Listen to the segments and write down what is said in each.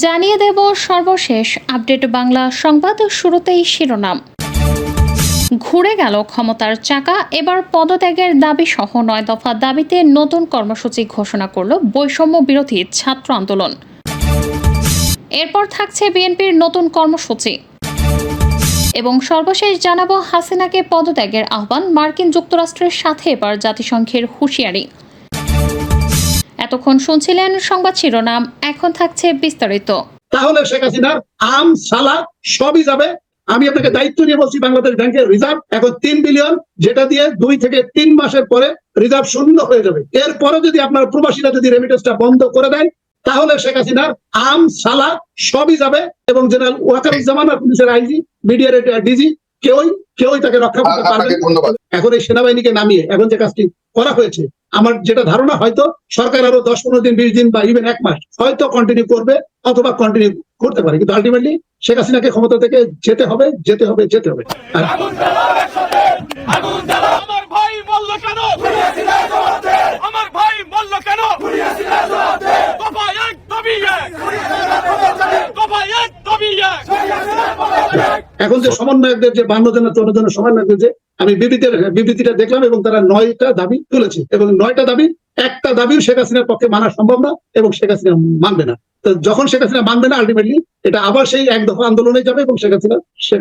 জানিয়ে দেব সর্বশেষ আপডেট বাংলা সংবাদ। শুরুতেই শিরোনাম। ঘুরে গেল ক্ষমতার চাকা, এবার পদত্যাগের দাবি সহ 9 দফা দাবিতে নতুন কর্মসূচি ঘোষণা করল বৈষম্য বিরোধী ছাত্র আন্দোলন। এরপর থাকছে বিএনপির নতুন কর্মসূচি এবং সর্বশেষ জানাবো হাসিনাকে পদত্যাগের আহ্বান, মার্কিন যুক্তরাষ্ট্রের সাথে এবার জাতিসংঘের হুঁশিয়ারি। এতক্ষণ শুনছিলেন সংবাদ শিরোনাম, এখন থাকছে বিস্তারিত। তাহলে শেখ হাসিনার আম সালা সবই যাবে। আমি আপনাকে দায়িত্ব নিয়ে বলছি, বাংলাদেশ ব্যাংকের রিজার্ভ এখন 3 বিলিয়ন, যেটা দিয়ে 2 থেকে 3 মাসের পরে রিজার্ভ শূন্য হয়ে যাবে। এরপরে যদি আপনার প্রবাসীরা যদি রেমিটেন্সটা বন্ধ করে দেয়, তাহলে শেখ হাসিনার আম সালা সবই যাবে এবং জেনারেল ওয়াকারুজ্জামান আর পুলিশের আইজি, মিডিয়ার ডিজি কেউই তাকে রক্ষা করতে পারবে। এখন এই সেনাবাহিনীকে নামিয়ে এখন যে কাজটি করা হয়েছে, আমার যেটা ধারণা হয়তো সরকার আরো 10-15 দিন 20 দিন বা ইভেন 1 মাস হয়তো কন্টিনিউ করবে অথবা কন্টিনিউ করতে পারে, কিন্তু আলটিমেটলি শেখ হাসিনাকে ক্ষমতা থেকে যেতে হবে। এখন যে সমন্বয়কদের যে 52 জনের 54 জনের সমন্বয়কদের যে আমি বিবৃতিটা দেখলাম এবং তারা 9টা দাবি তুলেছে এবং 9টা দাবি, একটা দাবিও শেখ হাসিনার পক্ষে মানা সম্ভব না এবং শেখ হাসিনা মানবে না। তো যখন শেখ হাসিনা মানবে না, আলটিমেটলি এটা আবার সেই 1 দফা আন্দোলনে যাবে এবং শেখ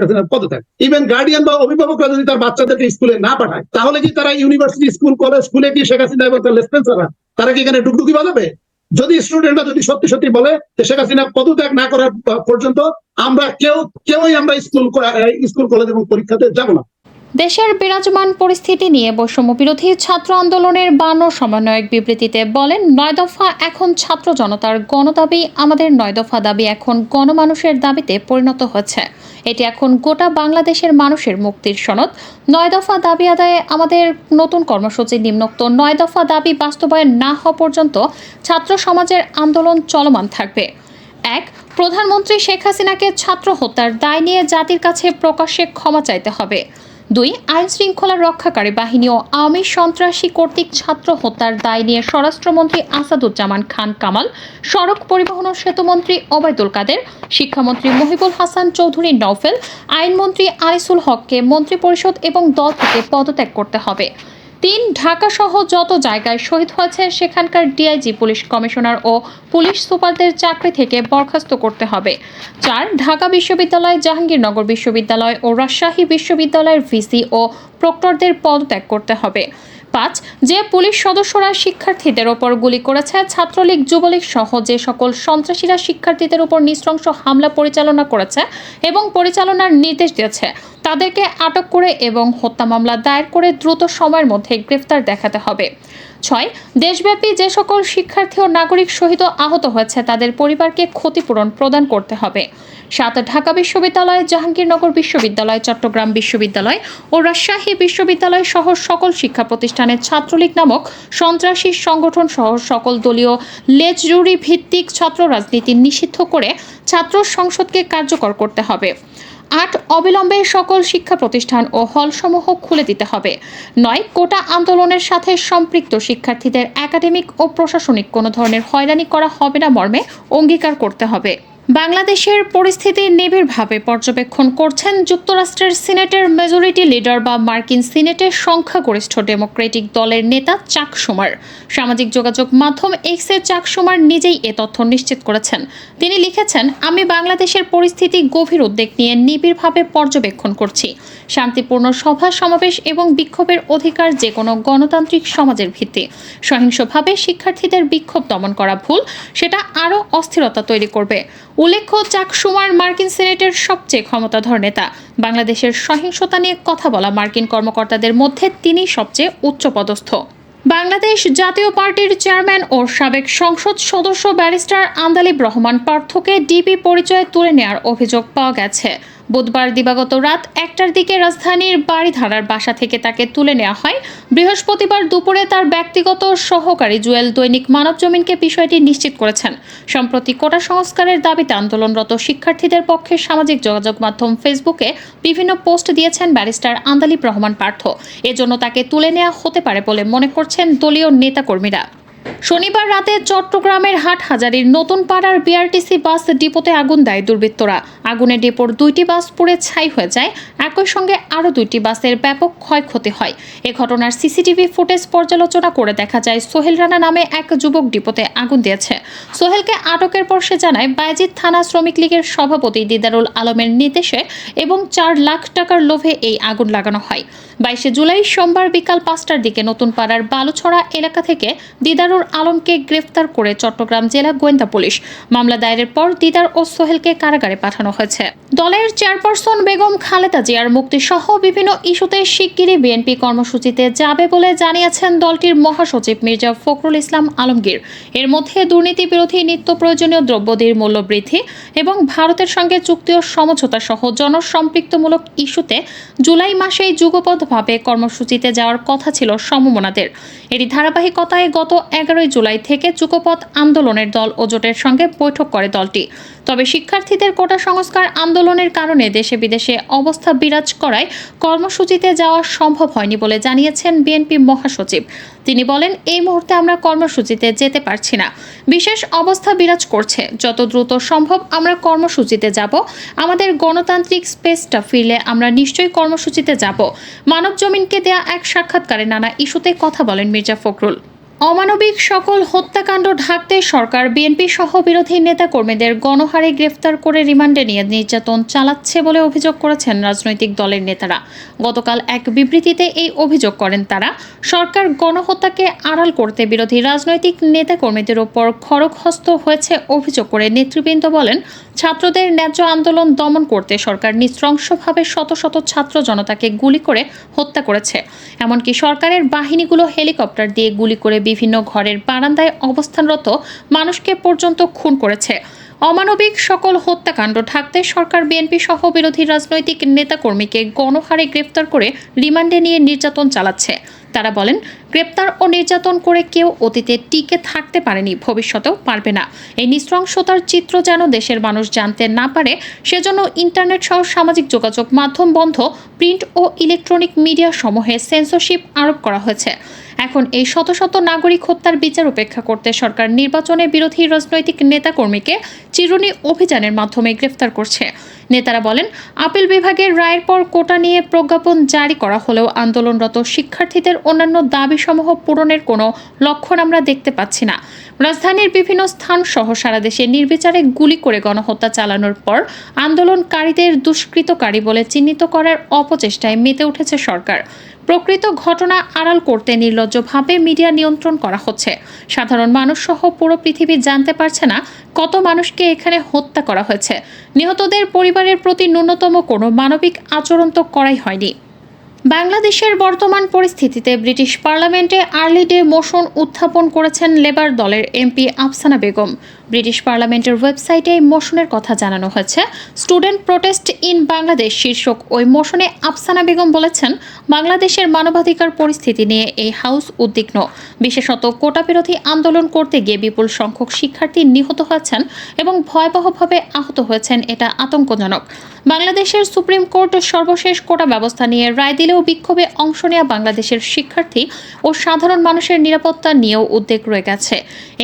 হাসিনার পদত্যাগ। ইভেন গার্ডিয়ান বা অভিভাবকরা যদি তার বাচ্চাদেরকে স্কুলে না পাঠায়, তাহলে কি তারা ইউনিভার্সিটি, স্কুল, কলেজ, স্কুলে কি শেখ হাসিনা এবং তার লেসপেন্সাররা তারা কি এখানে ডুগডুগি বাজাবে? যদি স্টুডেন্টরা যদি সত্যি বলে যে শেখ হাসিনা পদত্যাগ না করার পর্যন্ত আমরা কেউই আমরা স্কুল কলেজ এবং পরীক্ষাতে যাব না। দেশের বিরাজমান পরিস্থিতি নিয়ে বৈষম্য বিরোধী ছাত্র আন্দোলনের 52 সমন্বয়ক বিবৃতিতে বলেন, 9 দফা এখন ছাত্র জনতার গণদাবি, আমাদের 9 দফা দাবি এখন গণমানুষের দাবিতে পরিণত হচ্ছে। এটি এখন গোটা বাংলাদেশের মানুষের মুক্তির সনদ। 9 দফা দাবি আদায়ে আমাদের নতুন কর্মসূচি নিম্নোক্ত 9 দফা দাবি বাস্তবায়ন না হওয়া পর্যন্ত ছাত্র সমাজের আন্দোলন চলমান থাকবে। 1. প্রধানমন্ত্রী শেখ হাসিনাকে ছাত্র হত্যার দায় নিয়ে জাতির কাছে প্রকাশ্যে ক্ষমা চাইতে হবে। 2. আইন শৃঙ্খলা রক্ষাকারী বাহিনী ও আওয়ামী সন্ত্রাসী কর্তৃক ছাত্র হত্যার দায় নিয়ে স্বরাষ্ট্রমন্ত্রী আসাদুজ্জামান খান কামাল, সড়ক পরিবহন ও সেতুমন্ত্রী ওবায়দুল কাদের, শিক্ষামন্ত্রী মহিবুল হাসান চৌধুরী নওফেল, আইনমন্ত্রী আনিসুল হককে মন্ত্রিপরিষদ এবং দল থেকে পদত্যাগ করতে হবে। 3. ঢাকা সহ যত জায়গায় শহীদ হয়েছে সেখানকার ডিআইজি, পুলিশ কমিশনার ও পুলিশ সুপারদের চাকরি থেকে বরখাস্ত করতে হবে। 4. ঢাকা বিশ্ববিদ্যালয়, জাহাঙ্গীরনগর বিশ্ববিদ্যালয় ও রাজশাহী বিশ্ববিদ্যালয়ের ভিসি ও প্রক্টরদের পদত্যাগ করতে হবে। 5. যে পুলিশ সদস্যরা শিক্ষার্থীদের ওপর গুলি করেছে, ছাত্রলীগ, যুবলীগ সহ যে সকল সন্ত্রাসীরা শিক্ষার্থীদের উপর নৃশংস হামলা পরিচালনা করেছে এবং পরিচালনার নির্দেশ দিয়েছে, তাদেরকে আটক করে এবং হত্যা মামলা দায়ের করে দ্রুত সময়ের মধ্যে গ্রেফতার দেখাতে হবে। 6. দেশব্যাপী যে সকল শিক্ষার্থী ও নাগরিক শহীদ ও আহত হয়েছে তাদের পরিবারকে ক্ষতিপূরণ প্রদান করতে হবে। 7. ঢাকা বিশ্ববিদ্যালয়, জাহাঙ্গীরনগর বিশ্ববিদ্যালয়, চট্টগ্রাম বিশ্ববিদ্যালয় ও রাজশাহী বিশ্ববিদ্যালয় সহ সকল শিক্ষা প্রতিষ্ঠানে ছাত্রলীগ নামক সন্ত্রাসী সংগঠন সহ সকল দলীয় লেজজুরি ভিত্তিক ছাত্র রাজনীতি নিষিদ্ধ করে ছাত্র সংসদকে কার্যকর করতে হবে। 8. অবিলম্বে সকল শিক্ষা প্রতিষ্ঠান ও হলসমূহ খুলে দিতে হবে। 9. কোটা আন্দোলনের সাথে সম্পৃক্ত শিক্ষার্থীদের একাডেমিক ও প্রশাসনিক কোনো ধরনের হয়রানি করা হবে না মর্মে অঙ্গীকার করতে হবে। বাংলাদেশের পরিস্থিতি নিবিড়ভাবে পর্যবেক্ষণ করছেন যুক্তরাষ্ট্রের সিনেটের মেজরিটি লিডার বা মার্কিন সিনেটের সংখ্যাগরিষ্ঠ ডেমোক্রেটিক দলের নেতা চাক শুমার। সামাজিক যোগাযোগ মাধ্যম এক্সে চাক শুমার নিজেই এ তথ্য নিশ্চিত করেছেন। তিনি লিখেছেন, আমি বাংলাদেশের পরিস্থিতি গভীর উদ্বেগ নিয়ে নিবিড়ভাবে পর্যবেক্ষণ করছি। শান্তিপূর্ণ সভা সমাবেশ এবং বিক্ষোভের অধিকার যে কোনো গণতান্ত্রিক সমাজের ভিত্তি। সহিংসভাবে শিক্ষার্থীদের বিক্ষোভ দমন করা ভুল, সেটা আরও অস্থিরতা তৈরি করবে। উল্লেখ্য, চাক শুমার মার্কিন সিনেটের সবচেয়ে ক্ষমতাধর নেতা। বাংলাদেশের সহিংসতা নিয়ে কথা বলা মার্কিন কর্মকর্তাদের মধ্যে তিনি সবচেয়ে উচ্চপদস্থ। বাংলাদেশ জাতীয় পার্টির চেয়ারম্যান ও সাবেক সংসদ সদস্য ব্যারিস্টার আন্দালিব রহমান পার্থকে ডিবি পরিচয়ে তুলে নেওয়ার অভিযোগ পাওয়া গেছে। বুধবার দিবাগত রাত 1টার দিকে রাজধানীর বাড়িধারার বাসা থেকে তাকে তুলে নেওয়া হয়। বৃহস্পতিবার দুপুরে তার ব্যক্তিগত সহকারী জুয়েল দৈনিক মানবজমিনকে বিষয়টি নিশ্চিত করেছেন। সম্প্রতি কোটা সংস্কারের দাবিতে আন্দোলনরত শিক্ষার্থীদের পক্ষে সামাজিক যোগাযোগ মাধ্যম ফেসবুকে বিভিন্ন পোস্ট দিয়েছেন ব্যারিস্টার আন্দালিব রহমান পার্থ। এজন্য তাকে তুলে নেওয়া হতে পারে বলে মনে করছেন দলীয় নেতাকর্মীরা। শনিবার রাতে চট্টগ্রামের হাটহাজারীর নতুন পাড়ার বিআরটিসি বাস ডিপোতে আগুন দেয় দুর্বৃত্তরা। আগুনে ডিপোর 2টি বাস পুড়ে ছাই হয়ে যায়, একই সঙ্গে আরও 2টি বাসের ব্যাপক ক্ষয়ক্ষতি হয়। এ ঘটনার সিসিটিভি ফুটেজ পর্যালোচনা করে দেখা যায় সোহেল রানা নামে এক যুবক ডিপোতে আগুন দিয়েছে। সোহেলকে আটকের পর সে জানায় বায়েজিদ থানা শ্রমিক লীগের সভাপতি দিদারুল আলমের নির্দেশে এবং 4 লাখ টাকার লোভে এই আগুন লাগানো হয়। 22 জুলাই সোমবার বিকাল 5টার দিকে নতুন পাড়ার বালুছড়া এলাকা থেকে দিদারুল আলমকে গ্রেফতার করে চট্টগ্রাম জেলা গোয়েন্দা পুলিশ। মামলা দায়েরের পর দিদার ও সোহেলকে কারাগারে পাঠানো হয়েছে। দলের চেয়ারপারসন বেগম খালেদা জিয়ার মুক্তি সহ বিভিন্ন ইস্যুতে শিগগিরই বিএনপি কর্মসূচিতে যাবে বলে জানিয়েছেন দলটির মহাসচিব মির্জা ফখরুল ইসলাম আলমগীর। এর মধ্যে দুর্নীতি বিরোধী নিত্য প্রয়োজনীয় দ্রব্যদের মূল্য বৃদ্ধি এবং ভারতের সঙ্গে চুক্তি ও সমঝোতা সহ জনসম্পৃক্তমূলক ইস্যুতে জুলাই মাসেই যুগপথভাবে কর্মসূচিতে যাওয়ার কথা ছিল সমমনাদের। এরই ধারাবাহিকতায় গত 11 জুলাই থেকে যুগপথ আন্দোলনের দল ও জোটের সঙ্গে বৈঠক করে দলটি। তবে শিক্ষার্থীদের কোটা সংস্কার আন্দোলনের কারণে দেশে বিদেশে অবস্থা বিরাজ করায় কর্মসূচিতে যাওয়া সম্ভব হয়নি বলে জানিয়েছেন বিএনপি মহাসচিব। তিনি বলেন, এই মুহূর্তে আমরা কর্মসূচিতে যেতে পারছি না, বিশেষ অবস্থা বিরাজ করছে। যত দ্রুত সম্ভব আমরা কর্মসূচিতে যাব। আমাদের গণতান্ত্রিক স্পেসটা ফিরলে আমরা নিশ্চয়ই কর্মসূচিতে যাব। মানব জমিনকে দেয়া এক সাক্ষাৎকারে নানা ইস্যুতে কথা বলেন মির্জা ফখরুল। অমানবিক সকল হত্যাকাণ্ড ঢাকতে সরকার বিএনপি সহ বিরোধী নেতাকর্মীদের গণহারে গ্রেফতার করে রিমান্ডে নিয়ে নির্যাতন চালাচ্ছে বলে অভিযোগ করেছেন রাজনৈতিক দলের নেতারা। গতকাল এক বিবৃতিতে এই অভিযোগ করেন তারা। সরকার গণহত্যাকে আড়াল করতে বিরোধী রাজনৈতিক নেতাকর্মীদের ওপর খড়গহস্ত হয়েছে অভিযোগ করে নেতৃবৃন্দ বলেন, ছাত্রদের ন্যায্য আন্দোলন দমন করতে সরকার নৃশংসভাবে শত শত ছাত্র জনতাকে গুলি করে হত্যা করেছে। এমনকি সরকারের বাহিনীগুলো হেলিকপ্টার দিয়ে গুলি করে বিভিন্ন ঘরের বারান্দায় অবস্থানরত মানুষকে পর্যন্ত খুন করেছে। অমানবিক সকল হত্যাকাণ্ড ঢাকতে সরকার বিএনপি সহ বিরোধী রাজনৈতিক নেতাকর্মীকে গণহারে গ্রেফতার করে রিমান্ডে নিয়ে নির্যাতন চালাচ্ছে। তারা বলেন, গ্রেপ্তার ও নির্যাতন করে কেউ অতীতে টিকে থাকতে পারেনি, ভবিষ্যতেও পারবে না। এই নৃশংসতার চিত্র যেন দেশের মানুষ জানতে না পারে, সেজন্য ইন্টারনেট সহ সামাজিক যোগাযোগ মাধ্যম বন্ধ, প্রিন্ট ও ইলেকট্রনিক মিডিয়া সমূহে সেন্সরশিপ আরোপ করা হয়েছে। এখন এই শত শত নাগরিক হত্যার বিচার উপেক্ষা করতে সরকার নির্বাচনে বিরোধী রাজনৈতিক নেতাকর্মীকে চিরুনি অভিযানের মাধ্যমে গ্রেফতার করছে। নেতারা বলেন, আপিল বিভাগের রায়ের পর কোটা নিয়ে প্রজ্ঞাপন জারি করা হলেও আন্দোলনরত শিক্ষার্থীদের অন্যান্য দাবিসমূহ পূরণের কোনো লক্ষণ আমরা দেখতে পাচ্ছি না। রাজধানীর বিভিন্ন স্থান সহ সারা দেশে নির্বিচারে গুলি করে গণহত্যা চালানোর পর আন্দোলনকারীদের দুষ্কৃতকারী বলে চিহ্নিত করার অপচেষ্টায় মেতে উঠেছে সরকার। প্রকৃত ঘটনা আড়াল করতে নির্লজ্জভাবে মিডিয়া নিয়ন্ত্রণ করা হচ্ছে। সাধারণ মানুষ সহ পুরো পৃথিবী জানতে পারছে না কত মানুষকে এখানে হত্যা করা হয়েছে। নিহতদের পরিবারের প্রতি ন্যূনতম কোনো মানবিক আচরণ তো করাই হয়নি। বাংলাদেশের বর্তমান পরিস্থিতিতে ব্রিটিশ পার্লামেন্টে আর্লি ডে মোশন উত্থাপন করেছেন লেবার দলের এমপি আফসানা বেগম। ব্রিটিশ পার্লামেন্টের ওয়েবসাইটে এই মোশনের কথা জানানো হয়েছে। স্টুডেন্ট প্রোটেস্ট ইন বাংলাদেশ শীর্ষক ওই মোশনে আফসানা বেগম বলেছেন, বাংলাদেশের মানবাধিকার পরিস্থিতি নিয়ে এই হাউস উদ্বিগ্ন। বিশেষত কোটা বিরোধী আন্দোলন করতে গিয়ে বিপুল সংখ্যক শিক্ষার্থী নিহত হয়েছেন এবং ভয়াবহভাবে আহত হয়েছেন, এটা আতঙ্কজনক। বাংলাদেশের সুপ্রিম কোর্ট সর্বশেষ কোটা ব্যবস্থা নিয়ে রায় দিলেও বিক্ষোভে অংশ নেওয়া বাংলাদেশের শিক্ষার্থী ও সাধারণ মানুষের নিরাপত্তা নিয়েও উদ্বেগ রয়ে গেছে।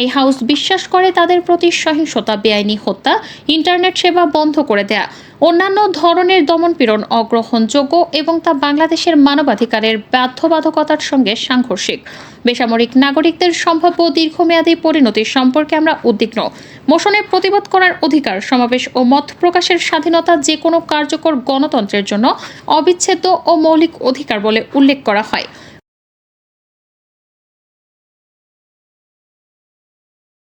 এই হাউস বিশ্বাস করে তাদের প্রতি সহিংসতা, বেআইনি হত্যা, ইন্টারনেট সেবা বন্ধ করে দেয়া, অন্যান্য ধরনের দমনপীড়ন অগ্রহণযোগ্য এবং তা বাংলাদেশের মানবাধিকারের বাধ্যবাধকতার সঙ্গে সাংঘর্ষিক। বেসামরিক নাগরিকদের সম্ভাব্য দীর্ঘমেয়াদী পরিণতি সম্পর্কে আমরা উদ্বিগ্ন। মোশনে প্রতিবাদ করার অধিকার, সমাবেশ ও মত প্রকাশের স্বাধীনতা যে কোনো কার্যকর গণতন্ত্রের জন্য অবিচ্ছেদ্য ও মৌলিক অধিকার বলে উল্লেখ করা হয়।